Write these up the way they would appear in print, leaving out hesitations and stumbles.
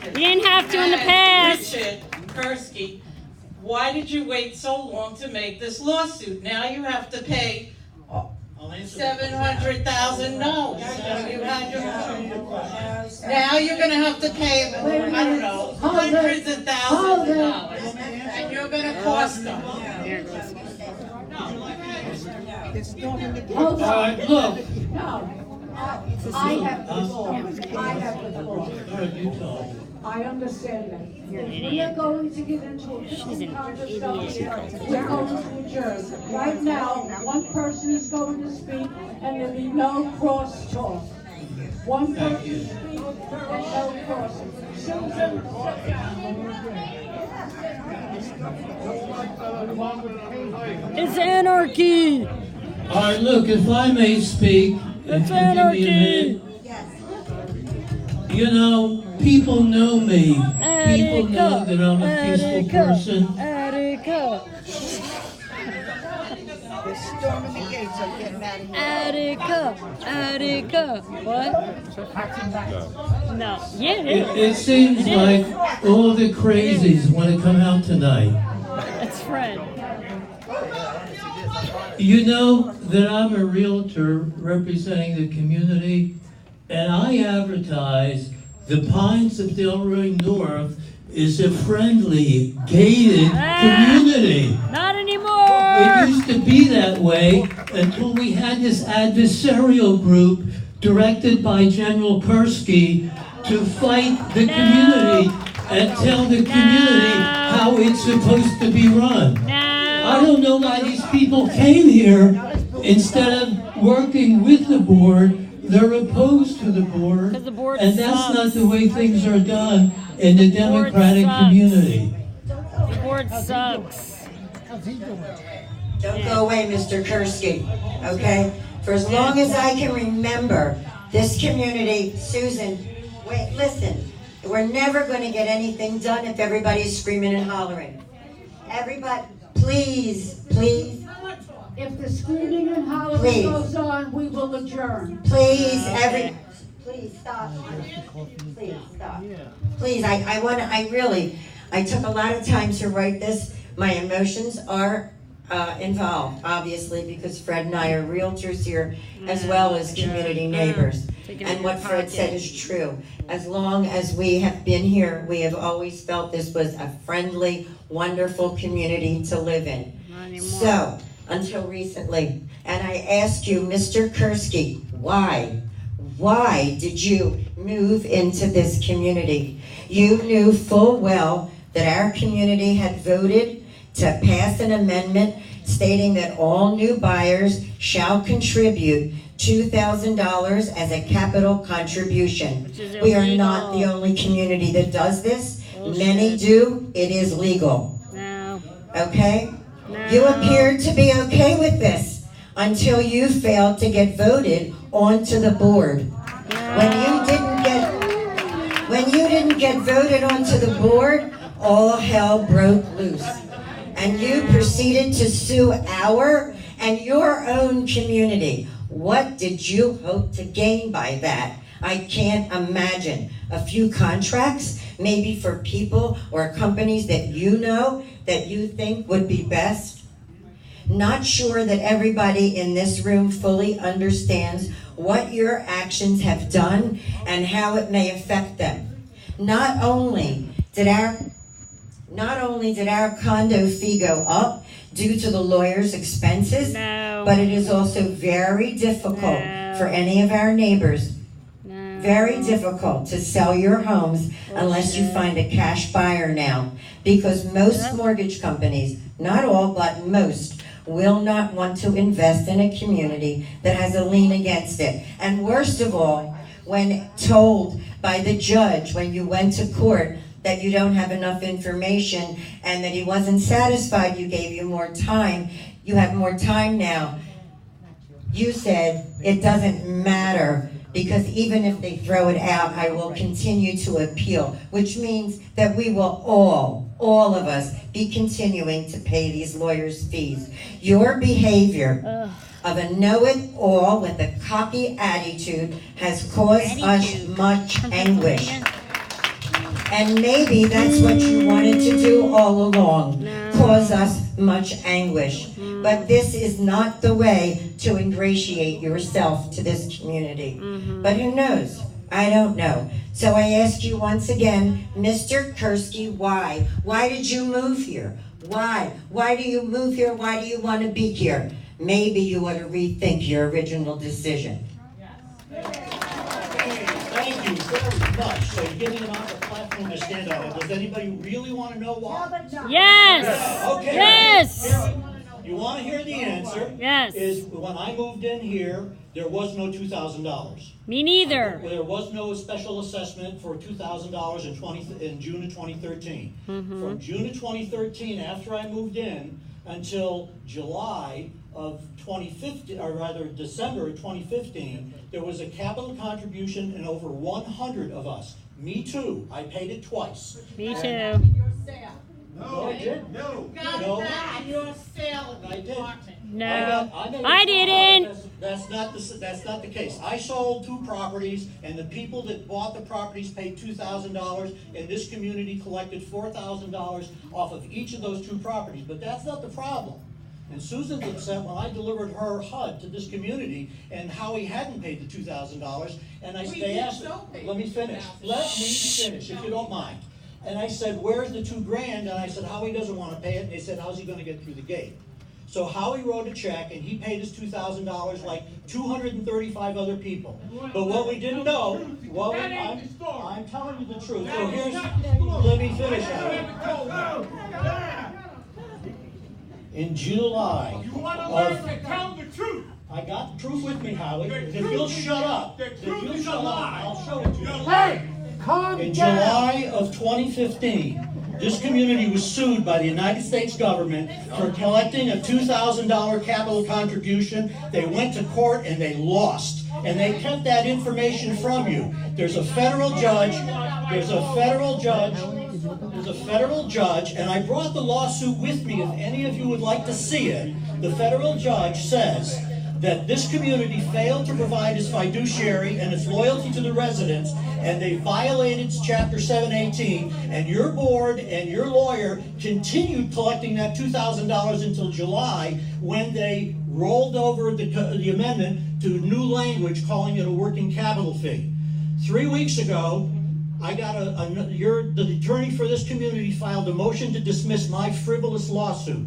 record. You didn't have to in the past. Richard Kursky, why did you wait so long to make this lawsuit? Now you have to pay $700,000. You had your now you're going to have to pay, I don't know, hundreds of thousands of dollars, and you're going to cost them. Look. No. I have the floor. I have the floor. I understand that. If we are going to get into a different conversation, we're going to adjourn. Right now, one person is going to speak, and there'll be no cross-talk. One person speaks, and no cross. Susan. It's anarchy. All right, look, if I may speak, It's if you give me a minute. You know, people know me. People know that I'm a peaceful person. Attica. They're storming the gates. I'm getting out of here. Attica. What? No. Yeah, it is. It seems like all the crazies want to come out tonight. That's Fred. You know that I'm a realtor representing the community, and I advertise the Pines of Delray North is a friendly, gated community. Not anymore. It used to be that way until we had this adversarial group directed by General Kursky to fight the community and tell the community how it's supposed to be run. I don't know why these people came here. Instead of working with the board, they're opposed to the board. And that's not the way things are done in the democratic community. The board sucks. Don't go away, Mr. Kursky, okay? For as long as I can remember, this community, Susan, wait, listen, we're never going to get anything done if everybody's screaming and hollering. Everybody, please. If the screaming and hollering goes on, we will adjourn. Please stop. Please, I took a lot of time to write this. My emotions are involved, obviously, because Fred and I are realtors here, as well as community neighbors. And what Fred said is true. As long as we have been here, we have always felt this was a friendly, wonderful community to live in. So, until recently, and I ask you, Mr. Kursky, why did you move into this community? You knew full well that our community had voted to pass an amendment stating that all new buyers shall contribute $2,000 as a capital contribution. We are not the only community that does this. Many do. It is legal. No. Okay? You appeared to be okay with this until you failed to get voted onto the board. When you didn't get voted onto the board, all hell broke loose. And you proceeded to sue our and your own community. What did you hope to gain by that? I can't imagine. A few contracts, maybe for people or companies that you know that you think would be best. Not sure that everybody in this room fully understands what your actions have done and how it may affect them. Not only did our condo fee go up due to the lawyer's expenses, but it is also very difficult for any of our neighbors. Very difficult to sell your homes unless you find a cash buyer now, because most mortgage companies, not all, but most, will not want to invest in a community that has a lien against it. And worst of all, when told by the judge when you went to court that you don't have enough information and that he wasn't satisfied, you gave you more time, you have more time now. You said, it doesn't matter, because even if they throw it out, I will continue to appeal, which means that we will all of us, be continuing to pay these lawyers' fees. Your behavior of a know-it-all with a cocky attitude has caused us much anguish. And maybe that's what you wanted to do all along, cause us much anguish. But this is not the way to ingratiate yourself to this community. But who knows? I don't know. So I ask you once again, Mr. Kursky, why? Why did you move here? Why? Why do you move here? Why do you want to be here? Maybe you ought to rethink your original decision. Thank you very much. So you're giving them out the platform to stand up. Does anybody really want to know why? Yes. Okay. Yes. You want to hear the answer? Yes. Is when I moved in here, there was no $2,000. Me neither. There was no special assessment for $2,000 in June of 2013. From June of 2013, after I moved in, until July of 2015, or rather December of 2015, there was a capital contribution in over 100 of us. Me too. I paid it twice. Me too. Yourself. No, I did. You got No. that yourself. I did. No. made I a- didn't. That's not the case. I sold 2 properties, and the people that bought the properties paid $2,000, and this community collected $4,000 off of each of those 2 properties. But that's not the problem. And Susan was upset when I delivered her HUD to this community, and Howie hadn't paid the $2,000, and they asked, let me finish, if you don't mind. And I said, where's the $2 grand? And I said, Howie doesn't want to pay it. And they said, how's he going to get through the gate? So Howie wrote a check, and he paid his $2,000 like 235 other people. But what we didn't know, I'm telling you the truth. So here's, let me finish, Howie. In July You want to of, learn to tell the truth. I got the truth with me, Howie. If you'll shut up, The truth is a lie. I'll show it to you. Hey, calm In down. July of 2015, this community was sued by the United States government for collecting a $2,000 capital contribution. They went to court and they lost. And they kept that information from you. There's a federal judge, and I brought the lawsuit with me if any of you would like to see it. The federal judge says that this community failed to provide its fiduciary and its loyalty to the residents, and they violated Chapter 718, and your board and your lawyer continued collecting that $2,000 until July, when they rolled over the amendment to new language, calling it a working capital fee. 3 weeks ago, I got the attorney for this community filed a motion to dismiss my frivolous lawsuit.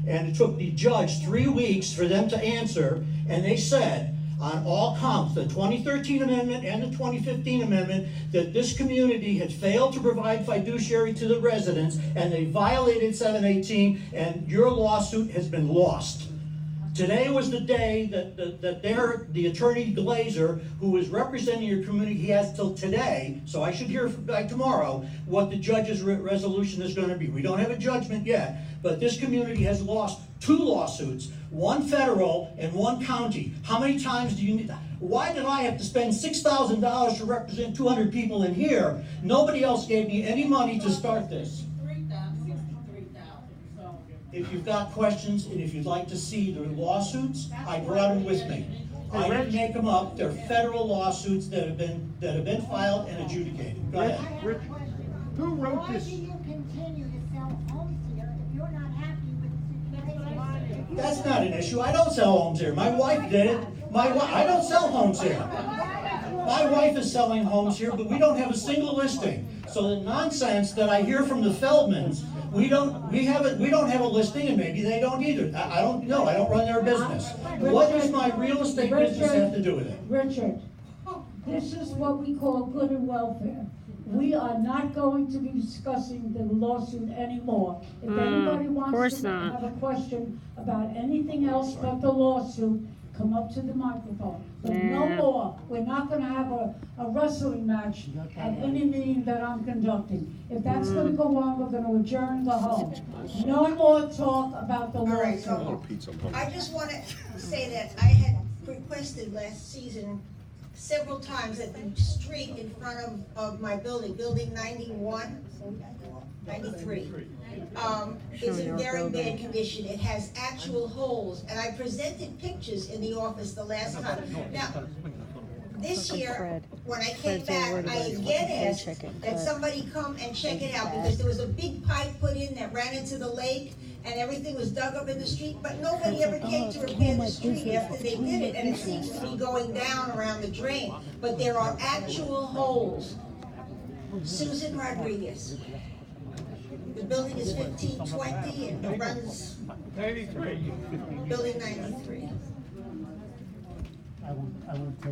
And it took the judge 3 weeks for them to answer, and they said, on all counts, the 2013 amendment and the 2015 amendment, that this community had failed to provide fiduciary to the residents, and they violated 718, and your lawsuit has been lost. Today was the day that the attorney Glazer, who is representing your community, he has till today, so I should hear by tomorrow what the judge's resolution is going to be. We don't have a judgment yet, but this community has lost 2 lawsuits, 1 federal and 1 county. How many times do you need that? Why did I have to spend $6,000 to represent 200 people in here? Nobody else gave me any money to start this. If you've got questions and if you'd like to see the lawsuits, I brought them with me. I didn't make them up. They're federal lawsuits that have been filed and adjudicated. Go ahead. Rich, who wrote this? Why do you continue to sell homes here if you're not happy with the situation? That's not an issue. I don't sell homes here. My wife did it. I don't sell homes here. My wife is selling homes here, but we don't have a single listing. So the nonsense that I hear from the Feldmans, we don't have a listing, and maybe they don't either. I don't know. I don't run their business. What does my real estate business have to do with it? Richard, this is what we call good and welfare. We are not going to be discussing the lawsuit anymore. If anybody wants to have a question about anything else but the lawsuit, come up to the microphone. But no more. We're not going to have a wrestling match at any meeting that I'm conducting. If that's going to go on, we're going to adjourn and go home. No more talk about the lawsuit. I just want to say that I had requested last season several times that the street in front of my building, building 91, 93, is in very bad condition. It has actual holes, and I presented pictures in the office the last time. Now, this year, Fred. when I came Fred's all back, worried I about his again fucking asked paycheck getting that cut. somebody come and check it out, because there was a big pipe put in that ran into the lake, and everything was dug up in the street, but nobody ever came to repair the street after they did it, and it seems to be going down around the drain, but there are actual holes. Susan Rodriguez. The building is 1520 and it runs, 93. building 93.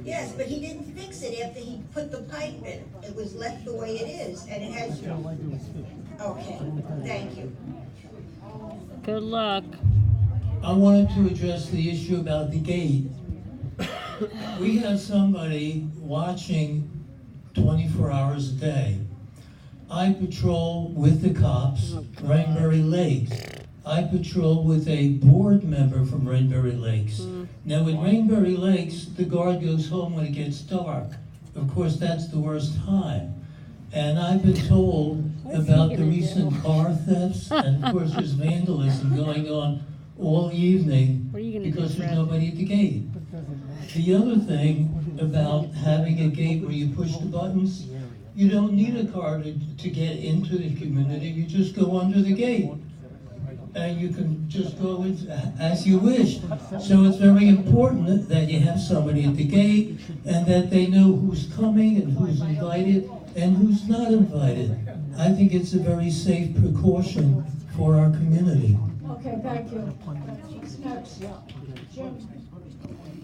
Yes, but he didn't fix it after he put the pipe in. It was left the way it is, and it has, okay, thank you. Good luck. I wanted to address the issue about the gate. We have somebody watching 24 hours a day. I patrol with the cops, Rainbury Lakes. I patrol with a board member from Rainbury Lakes. Now at Rainbury Lakes, the guard goes home when it gets dark. Of course, that's the worst time. And I've been told about the recent car thefts, and of course there's vandalism going on all evening What are you gonna do, because there's Fred? nobody at the gate. The other thing about having a gate where you push the buttons, you don't need a car to get into the community, you just go under the gate. And you can just go as you wish. So it's very important that you have somebody at the gate and that they know who's coming and who's invited and who's not invited. I think it's a very safe precaution for our community. Okay, thank you. Who's next? Jim?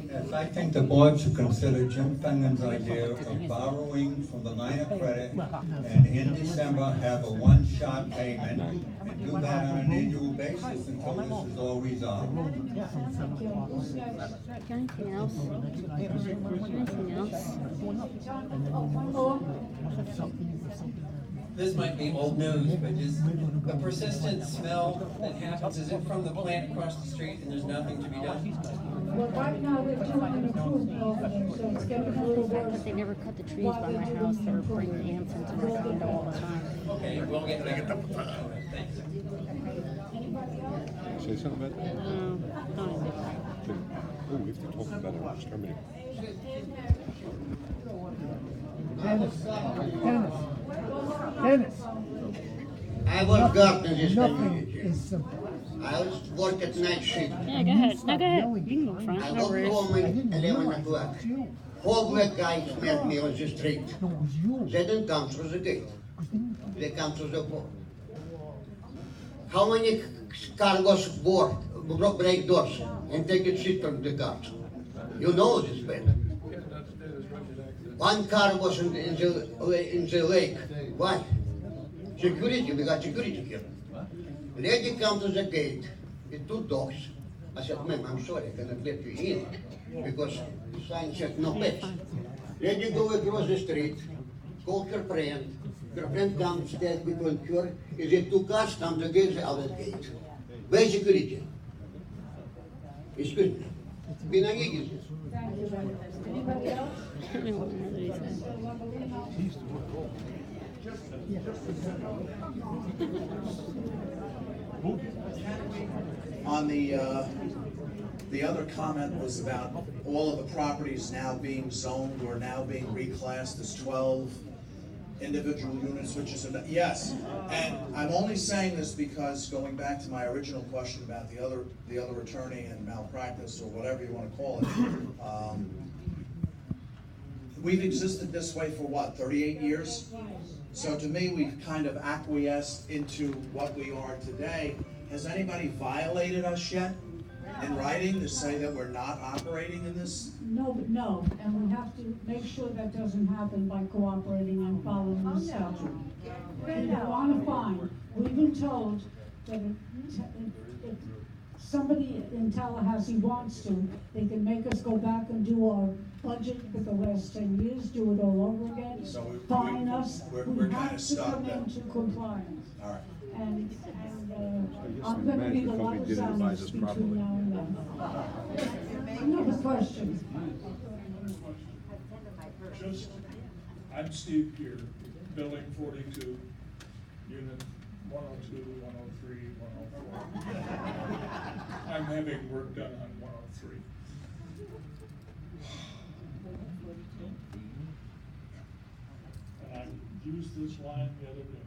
Yes, I think the board should consider Jim Fenton's idea of borrowing from the line of credit and in December have a one-shot payment and do that on an annual basis until this is all resolved. Thank you. Who's next? Anything else? Anything else? Oh, one more? This might be old news, but just the persistent smell that happens, is it from the plant across the street and there's nothing to be done? Well, right now, they're doing an improvement over there, so it's getting a little worse. But they never cut the trees by my house that are bringing ants into my condo all the time. Okay, we'll get that. Thanks. Say something about that? No, don't even. Oh, we have to talk about it, exterminate. Dennis. I was gardening this community. I was work at night shift. Yeah, go ahead. No, go ahead. You can go front. I No got worries. home at 11 o'clock. Four black guys met me on the street. They didn't come through the gate. They come through the door. How many cargoes board, break doors and take a shit from the cars? You know this better. One car was in the lake. Why? Security, we got security here. Lady come to the gate with two dogs. I said, ma'am, I'm sorry, I cannot let you in because the sign said no pets. Lady go across the street, call her friend. Her friend comes, stands between her. Is it two cars come to the other gate? Where is security? Excuse me. Be naive. Thank you, Ray. Anybody else? On the other comment was about all of the properties now being zoned or now being reclassed as 12 individual units, which is, yes. And I'm only saying this because going back to my original question about the other attorney and malpractice or whatever you want to call it, we've existed this way for what, 38 years? So to me, we've kind of acquiesced into what we are today. Has anybody violated us yet in writing to say that we're not operating in this? No, and we have to make sure that doesn't happen by cooperating and following the statute. If you want to fine, we've been told that if somebody in Tallahassee wants to, they can make us go back and do our budget for the last 10 years, do it all over again, So fine us. we're We kinda have to stuck come then. into compliance. All right. And I'm gonna need a lot of silence between now and then. Another question. I'm Steve Gear, building 42, unit 102, 103, 104. I'm having work done on 103. used this line the other day.